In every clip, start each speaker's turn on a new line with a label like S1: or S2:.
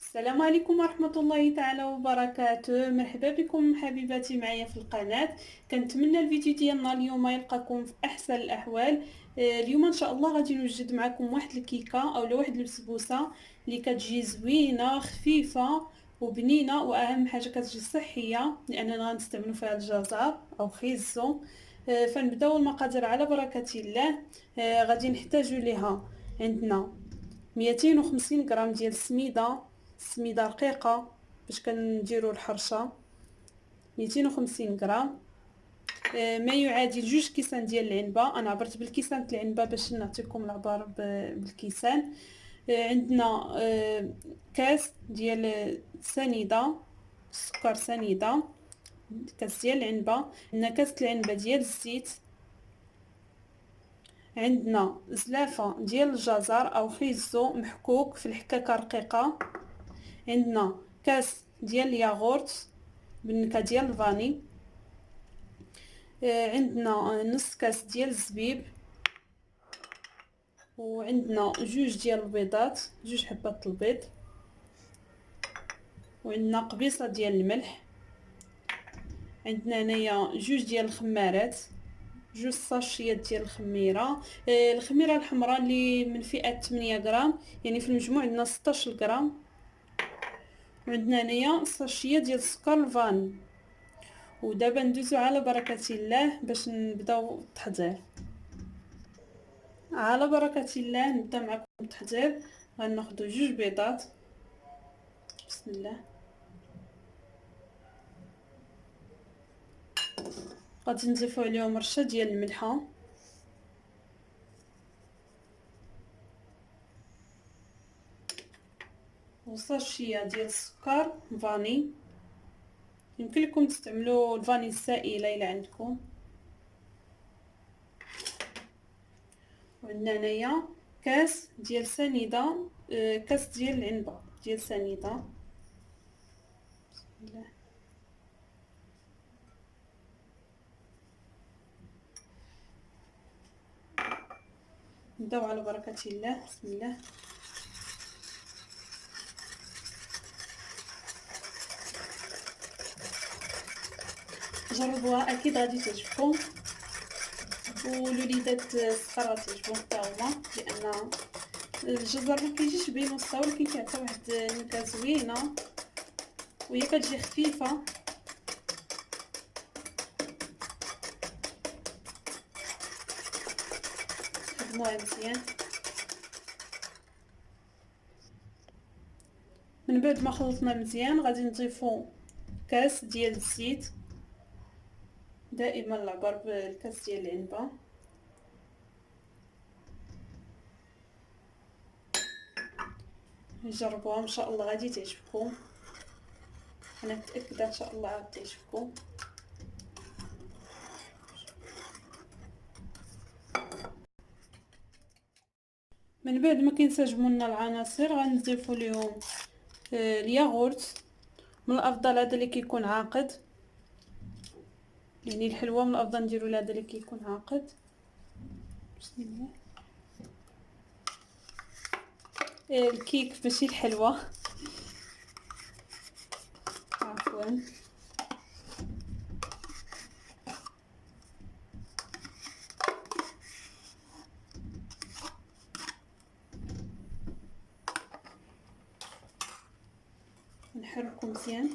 S1: السلام عليكم ورحمة الله تعالى وبركاته. مرحبا بكم حبيباتي معايا في القناة. كنتمنى الفيديو ديالنا اليوم يلقاكم في احسن الاحوال. اليوم ان شاء الله غادي نوجد معكم واحد الكيكه او واحد البسبوسه اللي كتجي زوينه خفيفه وبنينه، واهم حاجه كتجي صحيه لاننا غنستعملوا فيها الجزر او خيزو. فنبداو المقادير على بركه الله. غادي نحتاجو ليها عندنا 250 غرام ديال السميده رقيقه باش كنديروا الحرشه. 250 غرام. ما يعادل 2 كيسان ديال العنبه. انا عبرت بالكيسان العنبه باش نعطيكم العبار بالكيسان. عندنا كاس ديال سنيده سكر سنيده، كاس ديال العنبه. عندنا كاس العنبه ديال الزيت. عندنا زلافه ديال الجزر او خيزو محكوك في الحكاكه رقيقه. عندنا كاس ديال الياغورت بالنكهه ديال الفاني. عندنا نص كاس ديال الزبيب. وعندنا 2 ديال البيضات، 2 حبات البيض. وعندنا قبيصه ديال الملح. عندنا هنايا 2 ديال الخمارات، 2 ساشيات ديال الخميره. الخميره الحمراء اللي من فئه 8 غرام، يعني في المجموع عندنا 16 غرام. وعندنا هنايا ساشيه ديال السكر الفاني. ودابا ندوزو على بركه الله باش نبداو التحضير. على بركه الله نبدا معكم التحضير. غناخدو 2 بيضات. بسم الله. غادي نضيفو عليهم رشه ديال الملحه، وصاشيه ديال السكر فاني. يمكن لكم تستعملوا الفاني السائله الى عندكم. وعندنا هنايا كاس ديال سنيده، كاس ديال العنبه ديال سنيده. بسم الله. نبداو على بركه الله. بسم الله. جربوها اكيد غادي تعجبكم، والوليدات الصغار غتعجبهم حتى هما، لان الجزر ما كيجيش بين وسطها، ولكن كيعطي واحد النكهه زوينه وهي كتجي خفيفه. خدموها مزيان. من بعد ما خلطنا مزيان غادي نضيفو كاس ديال الزيت. دائما العبر بالكاس ديال العنبه. جربوها ان شاء الله غادي تعجبكم، انا متاكده ان شاء الله غادي تعجبكم. من بعد ما كينسجموا لنا العناصر غنضيفوا ليهم الياغورت. من الافضل هذا اللي كيكون عاقد، يعني الحلوى من الافضل نديروا لهذا اللي كيكون عاقد. بسم الله. الكيك ماشي الحلوى، عفوا. نحركو مزيان.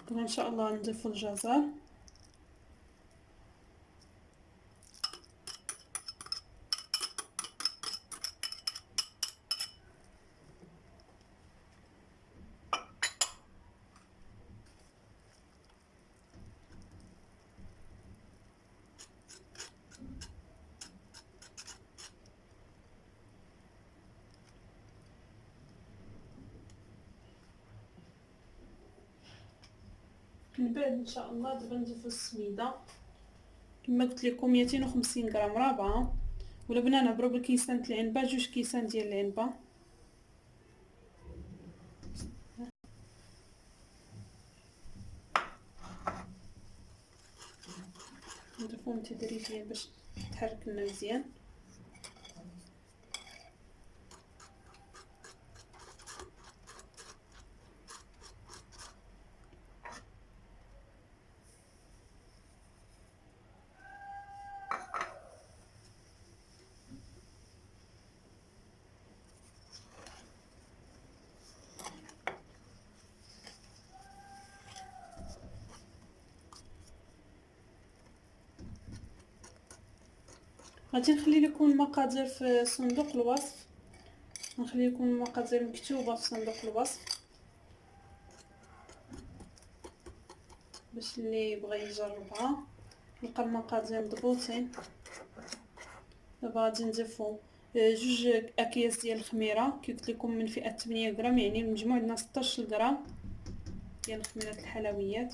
S1: دابا ان شاء الله نضيفو الجزر. من بعد ان شاء الله دابا نضيفو السميده. كما قلت لكم 250 غرام رابعه، ولا بغينا نعبرو بالكيسان د العنبه 2 كيسان ديال العنبه. نضيفوهم تدريجيا باش تحرك لنا مزيان. غادي نخلي لكم المقادير في صندوق الوصف، نخلي لكم المقادير مكتوبه في صندوق الوصف باش اللي بغى يجربها يلقى المقادير مضبوطين. دابا غادي نضيفو 2 اكياس ديال الخميره كي قلت لكم من فئه 8 غرام، يعني المجموع عندنا 16 غرام ديال الخميرات الحلويات.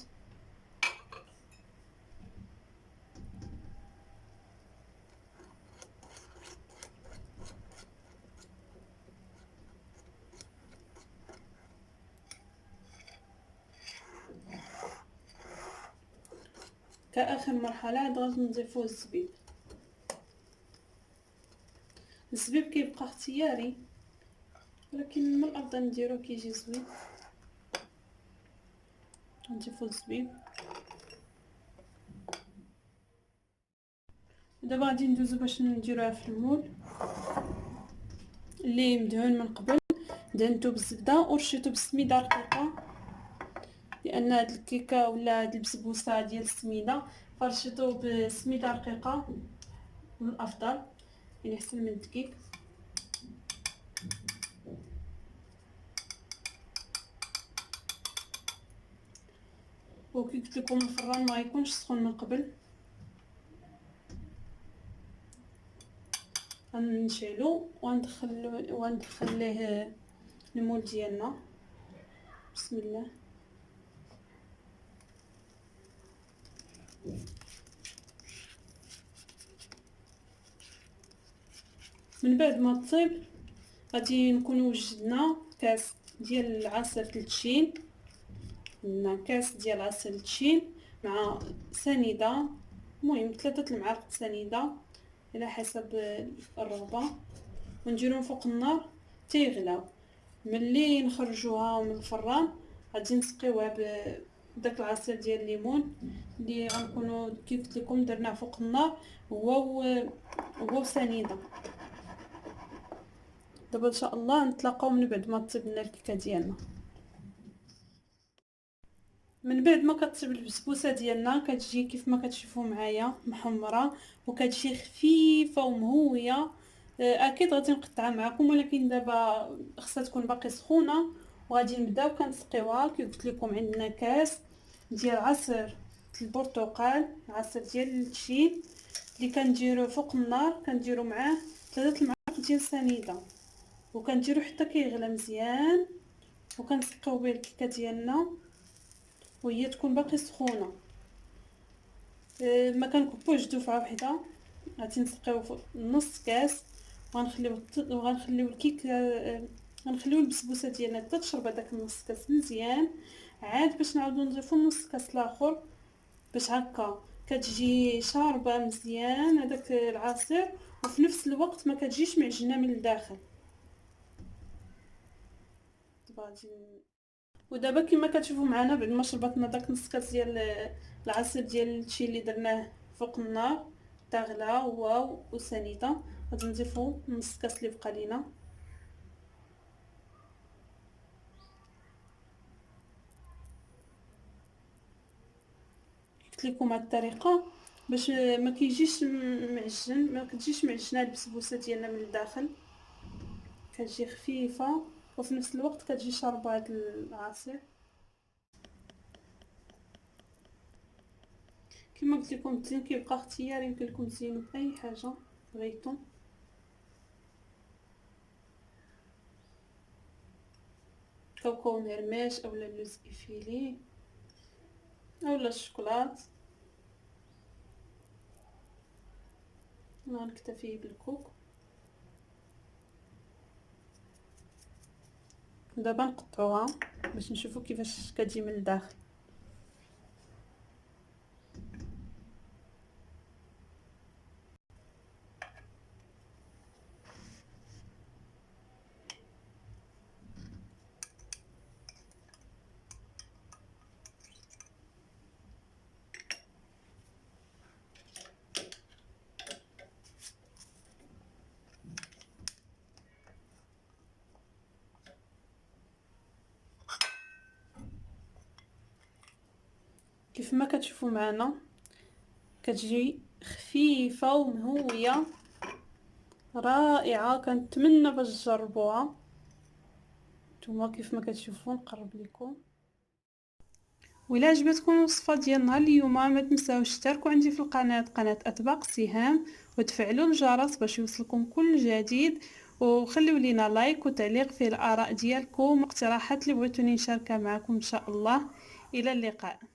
S1: كاخر مرحله عاد غادي نضيفو الزبيب. الزبيب كيبقى اختياري، ولكن من الافضل نديروه كيجي زوين. نضيفو الزبيب. دابا غادي ندوزو باش نديروها في المول اللي مدهون من قبل. دهنتو بالزبده ورشيتو بالسميده رقيقه، لان هاد الكيكه ولا هاد البسبوسه ديال السميده فرشيتو بسميده رقيقه من الافضل، يعني احسن من الدقيق. وكي قلت لكم الفران ما يكونش سخون من قبل. غنشعلو وندخل ليه المول ديالنا. بسم الله. من بعد ما طيب غادي نكونوا وجدنا كاس ديال العسل التشين، قلنا كاس ديال عسل التشين مع سنيده، المهم 3 المعالق سنيده على حسب الرغبه، ونديروهم فوق النار تيغلاو. ملي نخرجوها من الفران غادي نسقيوها بداك العصير ديال الليمون اللي غنكونوا كي قلت لكم درناه فوق النار هو سنيده. دابا ان شاء الله نتلاقاو من بعد ما طيب لنا الكيكه ديالنا. من بعد ما كطيب البسبوسه ديالنا كتجي كيف ما كتشوفوا معايا محمره وكتجي خفيفه ومهويه. اكيد غادي نقطعها معكم، ولكن دابا خصها تكون باقي سخونه وغادي نبداو كنسقيوها. كي قلت لكم عندنا كاس ديال عصير البرتقال، عصير ديال التشين اللي كنديرو فوق النار، كنديرو معاه 3 المعالق ديال سنيده وكنديرو حتى كيغلى مزيان، وكنسقيو به الكيكه ديالنا وهي تكون باقي سخونه. ما كنكبوش دفعه وحده، غادي نسقيو نص كاس وغنخليو الكيك غنخليو البسبوسه ديالنا حتى تشرب هذاك النص كاس مزيان، عاد باش نعاودو نضيفو نص كاس الاخر باش هكا كتجي شاربه مزيان هذاك العصير، وفي نفس الوقت ما كتجيش معجنه من الداخل. ودابا كما كتشوفوا معنا بعد ما شربتنا داك نص كاس ديال العصير ديال الشي اللي درناه فوق النار تا غلا هو وسنيده، غادي نضيفو نص كاس اللي بقى لينا. قلت لكم هاد الطريقه باش ما كيجيش معجن، ما كتجيش معجنه البسبوسه ديالنا من الداخل، كتجي خفيفه وفي نفس الوقت كتجي شاربه هاد العصير. كما قلت لكم التزيين كيبقى اختياري، يمكن لكم تزينوا باي حاجه بغيتو. كاوكاو مهرمش اولا اللوز افيلي اولا الشوكولات. غنكتفي بالكوك. دابا نقطعوها باش نشوفوا كيفاش كتجي من الداخل. كيف ما كتشوفوا معنا كتجي خفيفه ومهويه رائعه. كنتمنى باش تجربوها. نتوما كيف ما كتشوفوا نقرب لكم. وإلا عجبتكم الوصفه ديال نهار اليوم ما تنساوش تشتركوا عندي في القناه، قناه اطباق سهام، وتفعلوا الجرس باش يوصلكم كل جديد. وخليوا لينا لايك وتعليق في الاراء ديالكم واقتراحات اللي بغيتوني نشاركها معكم ان شاء الله. الى اللقاء.